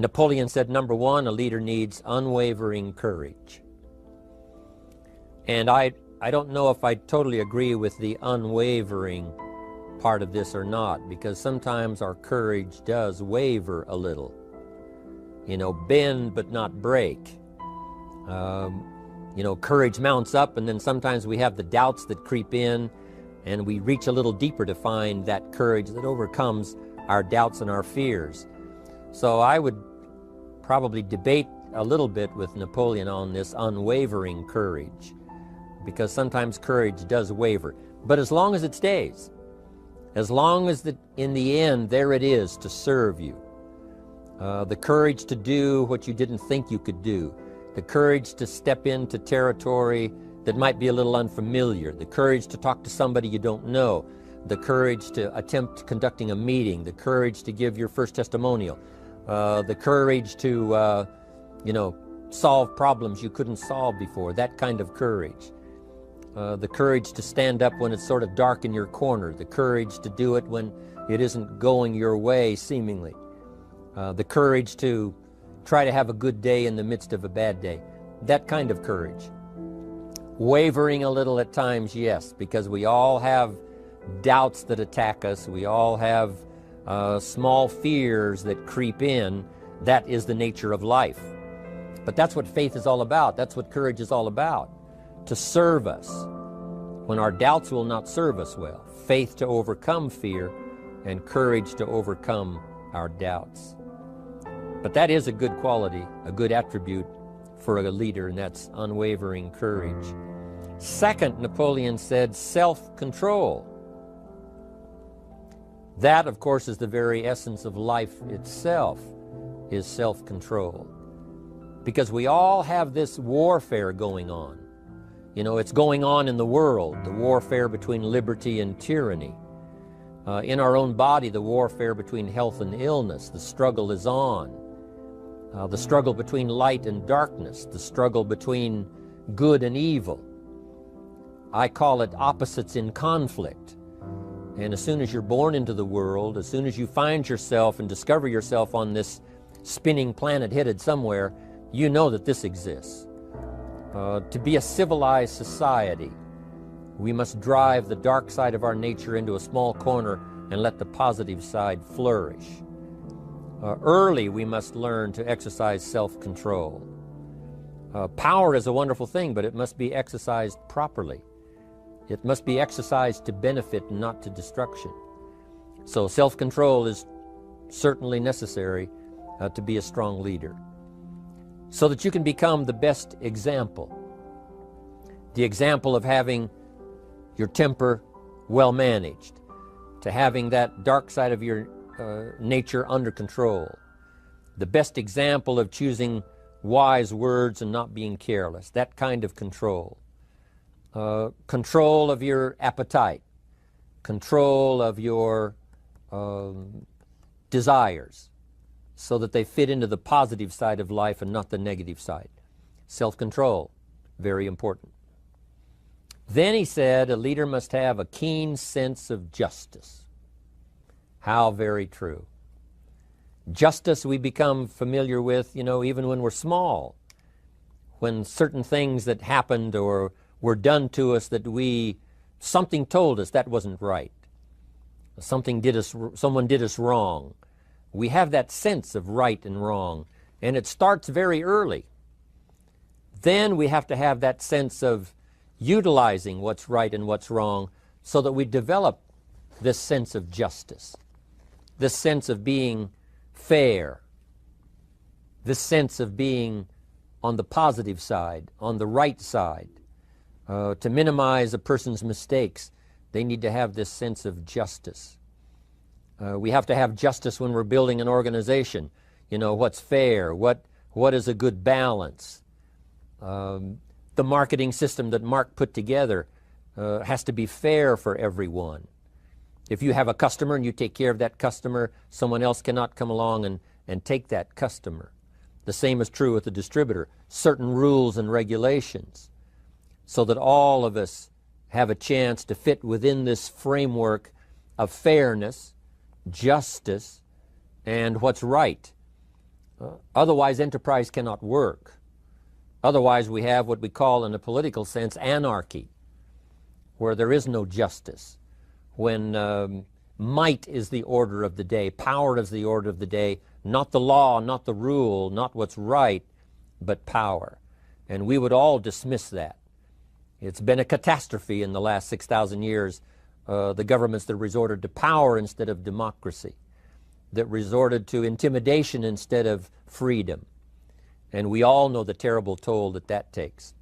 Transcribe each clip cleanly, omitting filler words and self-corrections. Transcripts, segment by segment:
Napoleon said, number one, a leader needs unwavering courage. And I don't know if I totally agree with the unwavering part of this or not, because sometimes our courage does waver a little. You know, bend but not break. You know, courage mounts up, and then sometimes we have the doubts that creep in, and we reach a little deeper to find that courage that overcomes our doubts and our fears. So I would probably debate a little bit with Napoleon on this unwavering courage, because sometimes courage does waver. But as long as it stays, as long as in the end there it is to serve you, the courage to do what you didn't think you could do, the courage to step into territory that might be a little unfamiliar, the courage to talk to somebody you don't know, the courage to attempt conducting a meeting, the courage to give your first testimonial, the courage to, you know, solve problems you couldn't solve before, that kind of courage. The courage to stand up when it's sort of dark in your corner, the courage to do it when it isn't going your way, seemingly. The courage to try to have a good day in the midst of a bad day, that kind of courage. Wavering a little at times, yes, because we all have doubts that attack us. We all have small fears that creep in. That is the nature of life. But that's what faith is all about. That's what courage is all about. To serve us when our doubts will not serve us well. Faith to overcome fear, and courage to overcome our doubts. But that is a good quality, a good attribute for a leader, and that's unwavering courage. Second, Napoleon said, self-control. That, of course, is the very essence of life itself, is self-control. Because we all have this warfare going on. You know, it's going on in the world, the warfare between liberty and tyranny. In our own body, the warfare between health and illness, the struggle is on. The struggle between light and darkness, the struggle between good and evil. I call it opposites in conflict. And as soon as you're born into the world, as soon as you find yourself and discover yourself on this spinning planet headed somewhere, you know that this exists. To be a civilized society, we must drive the dark side of our nature into a small corner and let the positive side flourish. Early, we must learn to exercise self-control. Power is a wonderful thing, but it must be exercised properly. It must be exercised to benefit and not to destruction. So self-control is certainly necessary to be a strong leader, so that you can become the best example. The example of having your temper well managed, to having that dark side of your nature under control. The best example of choosing wise words and not being careless, that kind of control. Control of your appetite, control of your desires, so that they fit into the positive side of life and not the negative side. Self-control, very important. Then he said a leader must have a keen sense of justice. How very true. Justice we become familiar with, you know, even when we're small. When certain things that happened or were done to us that something told us that wasn't right. Someone did us wrong. We have that sense of right and wrong, and it starts very early. Then we have to have that sense of utilizing what's right and what's wrong so that we develop this sense of justice, this sense of being fair, this sense of being on the positive side, on the right side. To minimize a person's mistakes, they need to have this sense of justice. We have to have justice when we're building an organization. You know, what's fair, what is a good balance. The marketing system that Mark put together has to be fair for everyone. If you have a customer and you take care of that customer, someone else cannot come along and take that customer. The same is true with the distributor. Certain rules and regulations, so that all of us have a chance to fit within this framework of fairness, justice, and what's right. Otherwise, enterprise cannot work. Otherwise, we have what we call, in a political sense, anarchy, where there is no justice, when might is the order of the day, power is the order of the day, not the law, not the rule, not what's right, but power. And we would all dismiss that. It's been a catastrophe in the last 6,000 years, the governments that resorted to power instead of democracy, that resorted to intimidation instead of freedom. And we all know the terrible toll that that takes.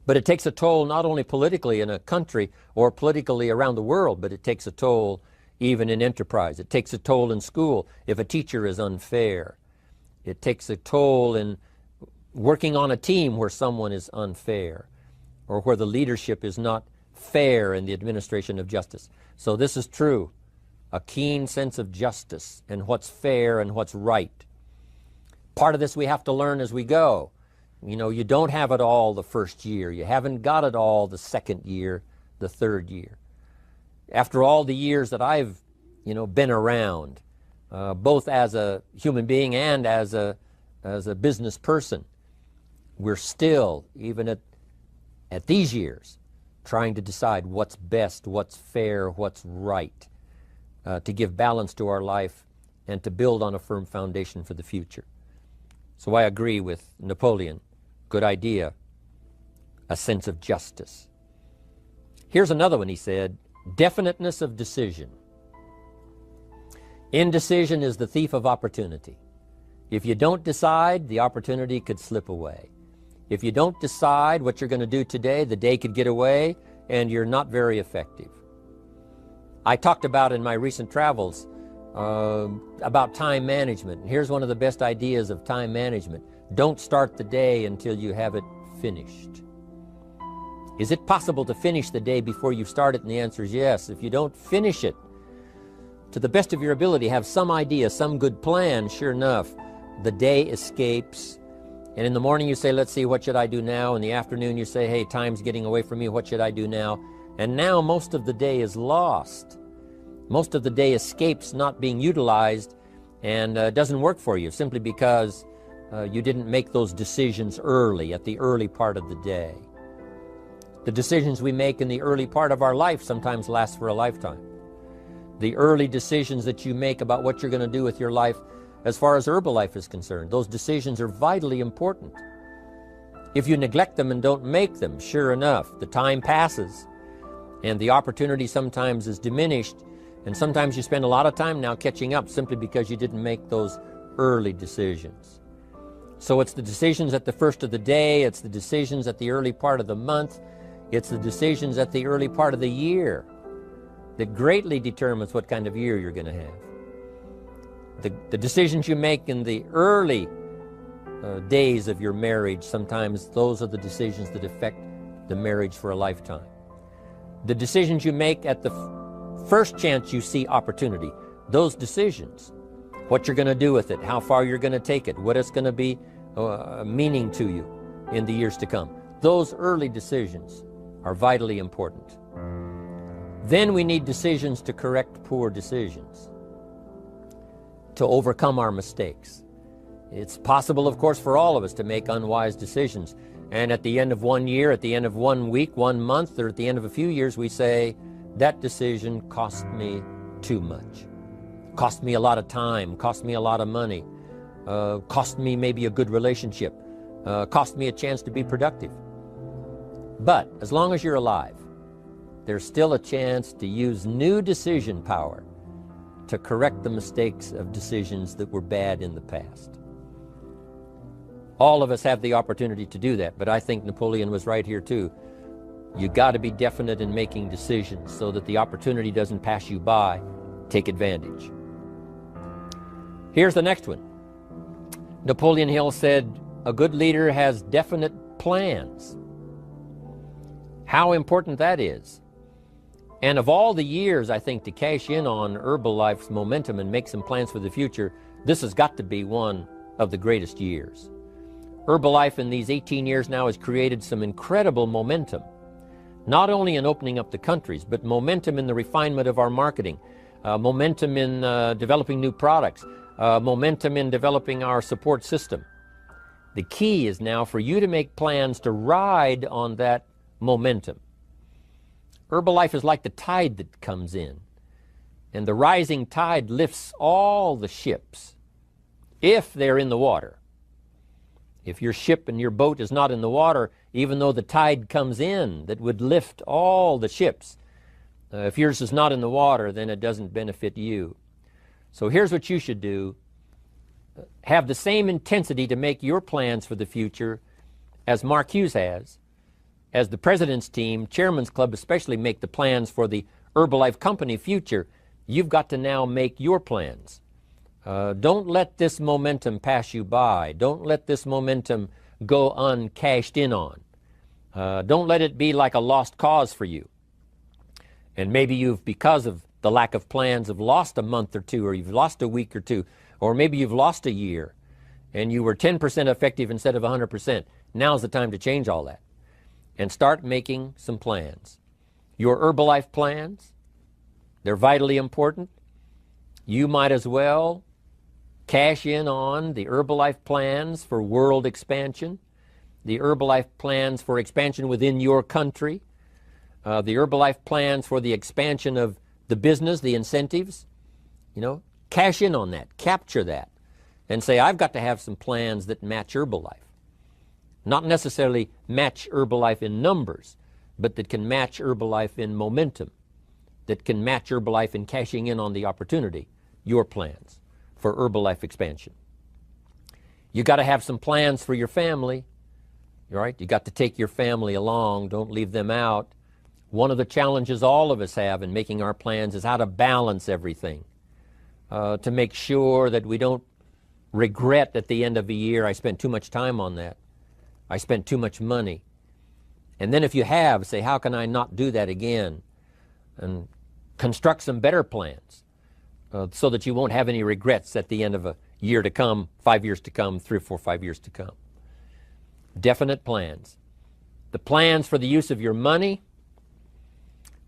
But it takes a toll not only politically in a country or politically around the world, but it takes a toll even in enterprise. It takes a toll in school if a teacher is unfair. It takes a toll in working on a team where someone is unfair, or where the leadership is not fair in the administration of justice. So this is true, a keen sense of justice and what's fair and what's right. Part of this we have to learn as we go. You know, you don't have it all the first year. You haven't got it all the second year, the third year. After all the years that I've, been around, both as a human being and as a business person, we're still, even at these years, trying to decide what's best, what's fair, what's right, to give balance to our life and to build on a firm foundation for the future. So I agree with Napoleon. Good idea. A sense of justice. Here's another one, he said, definiteness of decision. Indecision is the thief of opportunity. If you don't decide, the opportunity could slip away. If you don't decide what you're going to do today, the day could get away and you're not very effective. I talked about in my recent travels about time management. Here's one of the best ideas of time management. Don't start the day until you have it finished. Is it possible to finish the day before you start it? And the answer is yes. If you don't finish it to the best of your ability, have some idea, some good plan, sure enough, the day escapes. And in the morning you say, let's see, what should I do now? In the afternoon you say, hey, time's getting away from me, what should I do now? And now most of the day is lost. Most of the day escapes not being utilized and doesn't work for you simply because you didn't make those decisions early, at the early part of the day. The decisions we make in the early part of our life sometimes last for a lifetime. The early decisions that you make about what you're going to do with your life as far as Herbalife is concerned, those decisions are vitally important. If you neglect them and don't make them, sure enough, the time passes and the opportunity sometimes is diminished, and sometimes you spend a lot of time now catching up simply because you didn't make those early decisions. So it's the decisions at the first of the day, it's the decisions at the early part of the month, it's the decisions at the early part of the year that greatly determines what kind of year you're going to have. The decisions you make in the early days of your marriage, sometimes those are the decisions that affect the marriage for a lifetime. The decisions you make at the first chance you see opportunity, those decisions, what you're going to do with it, how far you're going to take it, what it's going to be meaning to you in the years to come. Those early decisions are vitally important. Then we need decisions to correct poor decisions, to overcome our mistakes. It's possible, of course, for all of us to make unwise decisions. And at the end of 1 year, at the end of 1 week, 1 month, or at the end of a few years, we say, that decision cost me too much. Cost me a lot of time, cost me a lot of money, cost me maybe a good relationship, cost me a chance to be productive. But as long as you're alive, there's still a chance to use new decision power to correct the mistakes of decisions that were bad in the past. All of us have the opportunity to do that, but I think Napoleon was right here too. You got to be definite in making decisions so that the opportunity doesn't pass you by. Take advantage. Here's the next one. Napoleon Hill said, a good leader has definite plans. How important that is. And of all the years, I think, to cash in on Herbalife's momentum and make some plans for the future, this has got to be one of the greatest years. Herbalife in these 18 years now has created some incredible momentum, not only in opening up the countries, but momentum in the refinement of our marketing, momentum in developing new products, momentum in developing our support system. The key is now for you to make plans to ride on that momentum. Herbalife is like the tide that comes in, and the rising tide lifts all the ships, if they're in the water. If your ship and your boat is not in the water, even though the tide comes in that would lift all the ships, if yours is not in the water, then it doesn't benefit you. So here's what you should do. Have the same intensity to make your plans for the future as Mark Hughes has. As the President's team, Chairman's Club especially, make the plans for the Herbalife Company future, you've got to now make your plans. Don't let this momentum pass you by. Don't let this momentum go uncashed in on. Don't let it be like a lost cause for you. And maybe you've, because of the lack of plans, have lost a month or two, or you've lost a week or two, or maybe you've lost a year, and you were 10% effective instead of 100%. Now's the time to change all that and start making some plans. Your Herbalife plans, they're vitally important. You might as well cash in on the Herbalife plans for world expansion, the Herbalife plans for expansion within your country, the Herbalife plans for the expansion of the business, the incentives. Cash in on that, capture that, and say, I've got to have some plans that match Herbalife. Not necessarily match Herbalife in numbers, but that can match Herbalife in momentum, that can match Herbalife in cashing in on the opportunity, your plans for Herbalife expansion. You got to have some plans for your family, right? You got to take your family along, don't leave them out. One of the challenges all of us have in making our plans is how to balance everything. To make sure that we don't regret at the end of a year, I spent too much time on that. I spent too much money. And then if you have, say, how can I not do that again? And construct some better plans so that you won't have any regrets at the end of a year to come, 5 years to come, 3 or 4, 5 years to come. Definite plans. The plans for the use of your money.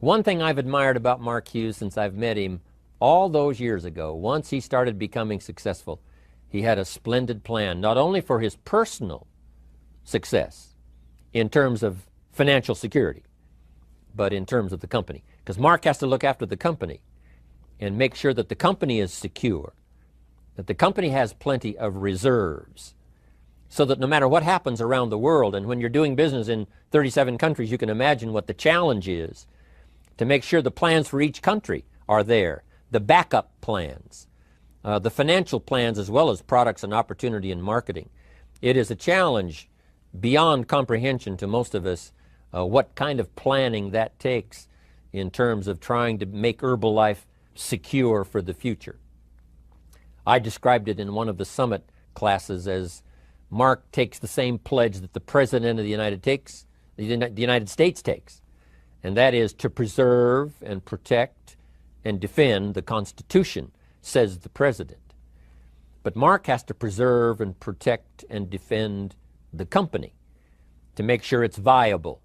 One thing I've admired about Mark Hughes since I've met him all those years ago, once he started becoming successful, he had a splendid plan, not only for his personal success in terms of financial security, but in terms of the company. Because Mark has to look after the company and make sure that the company is secure, that the company has plenty of reserves, so that no matter what happens around the world, and when you're doing business in 37 countries, you can imagine what the challenge is to make sure the plans for each country are there. The backup plans, the financial plans, as well as products and opportunity and marketing. It is a challenge beyond comprehension to most of us what kind of planning that takes in terms of trying to make Herbalife secure for the future. I described it in one of the summit classes as Mark takes the same pledge that the President of the United States takes, and that is to preserve and protect and defend the Constitution, says the President. But Mark has to preserve and protect and defend the company to make sure it's viable,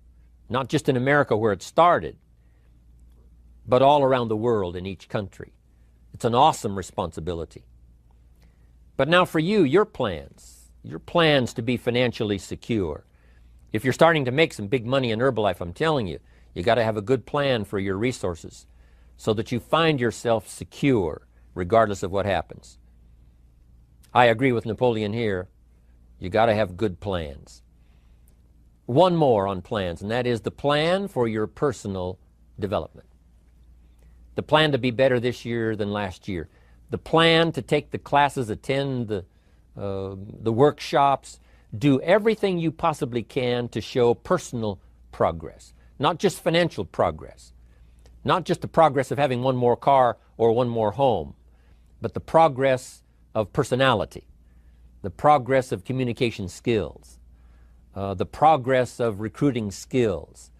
not just in America where it started, but all around the world in each country. It's an awesome responsibility. But now for you, your plans to be financially secure. If you're starting to make some big money in Herbalife, I'm telling you, you got to have a good plan for your resources so that you find yourself secure regardless of what happens. I agree with Napoleon here. You got to have good plans. One more on plans, and that is the plan for your personal development. The plan to be better this year than last year. The plan to take the classes, attend the workshops, do everything you possibly can to show personal progress, not just financial progress, not just the progress of having one more car or one more home, but the progress of personality, the progress of communication skills, the progress of recruiting skills,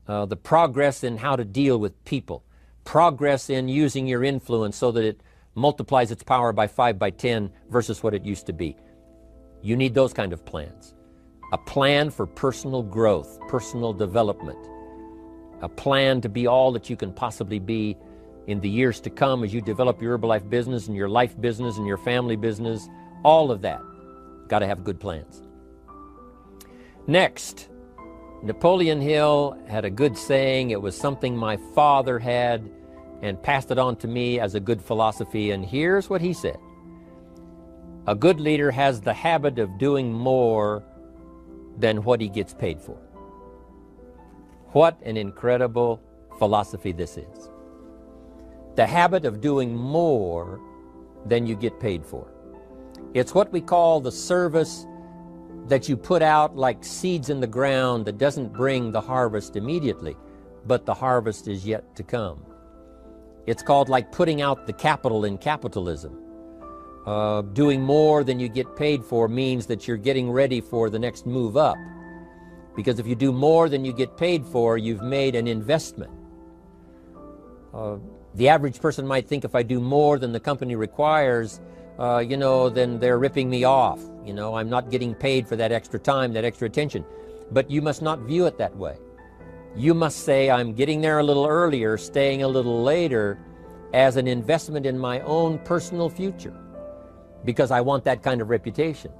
the progress in how to deal with people, progress in using your influence so that it multiplies its power by 5 by 10 versus what it used to be. You need those kind of plans. A plan for personal growth, personal development, a plan to be all that you can possibly be in the years to come as you develop your Herbalife business and your life business and your family business, all of that. Got to have good plans. Next, Napoleon Hill had a good saying. It was something my father had and passed it on to me as a good philosophy. And here's what he said. A good leader has the habit of doing more than what he gets paid for. What an incredible philosophy this is. The habit of doing more than you get paid for. It's what we call the service that you put out like seeds in the ground that doesn't bring the harvest immediately, but the harvest is yet to come. It's called like putting out the capital in capitalism. Doing more than you get paid for means that you're getting ready for the next move up. Because if you do more than you get paid for, you've made an investment. The average person might think if I do more than the company requires, then they're ripping me off. I'm not getting paid for that extra time, that extra attention. But you must not view it that way. You must say, I'm getting there a little earlier, staying a little later, as an investment in my own personal future. Because I want that kind of reputation.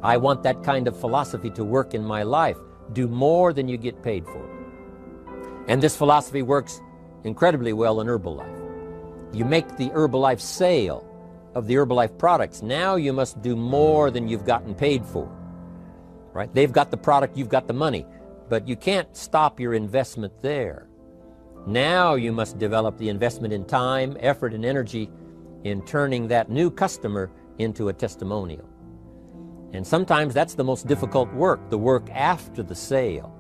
I want that kind of philosophy to work in my life. Do more than you get paid for. And this philosophy works incredibly well in Herbalife. You make the Herbalife sale of the Herbalife products. Now you must do more than you've gotten paid for. Right? They've got the product, you've got the money. But you can't stop your investment there. Now you must develop the investment in time, effort, and energy in turning that new customer into a testimonial. And sometimes that's the most difficult work, the work after the sale.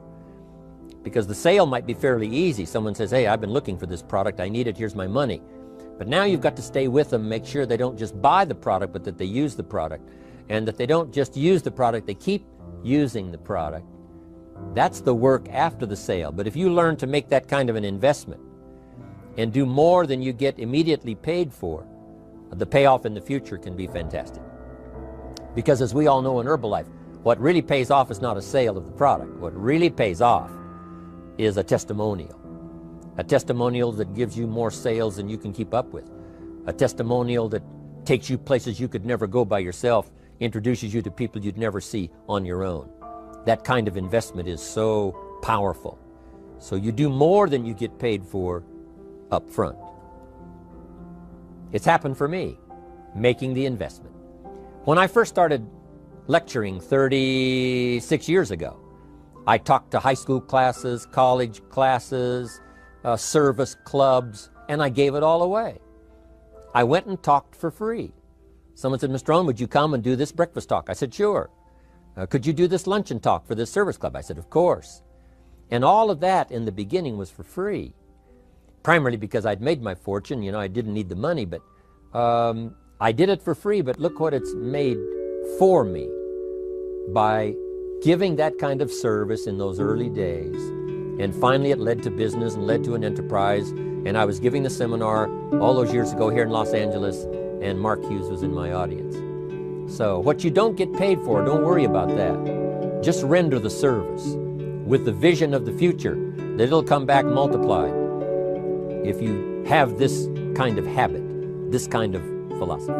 Because the sale might be fairly easy. Someone says, hey, I've been looking for this product, I need it, here's my money. But now you've got to stay with them, make sure they don't just buy the product, but that they use the product. And that they don't just use the product, they keep using the product. That's the work after the sale. But if you learn to make that kind of an investment and do more than you get immediately paid for, the payoff in the future can be fantastic. Because as we all know in Herbalife, what really pays off is not a sale of the product. What really pays off is a testimonial. A testimonial that gives you more sales than you can keep up with. A testimonial that takes you places you could never go by yourself, introduces you to people you'd never see on your own. That kind of investment is so powerful. So you do more than you get paid for up front. It's happened for me, making the investment. When I first started lecturing 36 years ago, I talked to high school classes, college classes, service clubs, and I gave it all away. I went and talked for free. Someone said, Mr. Rohn, would you come and do this breakfast talk? I said, sure. Could you do this luncheon talk for this service club? I said, of course. And all of that in the beginning was for free. Primarily because I'd made my fortune, I didn't need the money, but I did it for free. But look what it's made for me by giving that kind of service in those early days. And finally it led to business and led to an enterprise. And I was giving the seminar all those years ago here in Los Angeles, and Mark Hughes was in my audience. So what you don't get paid for, don't worry about that. Just render the service with the vision of the future that it'll come back multiplied if you have this kind of habit, this kind of philosophy.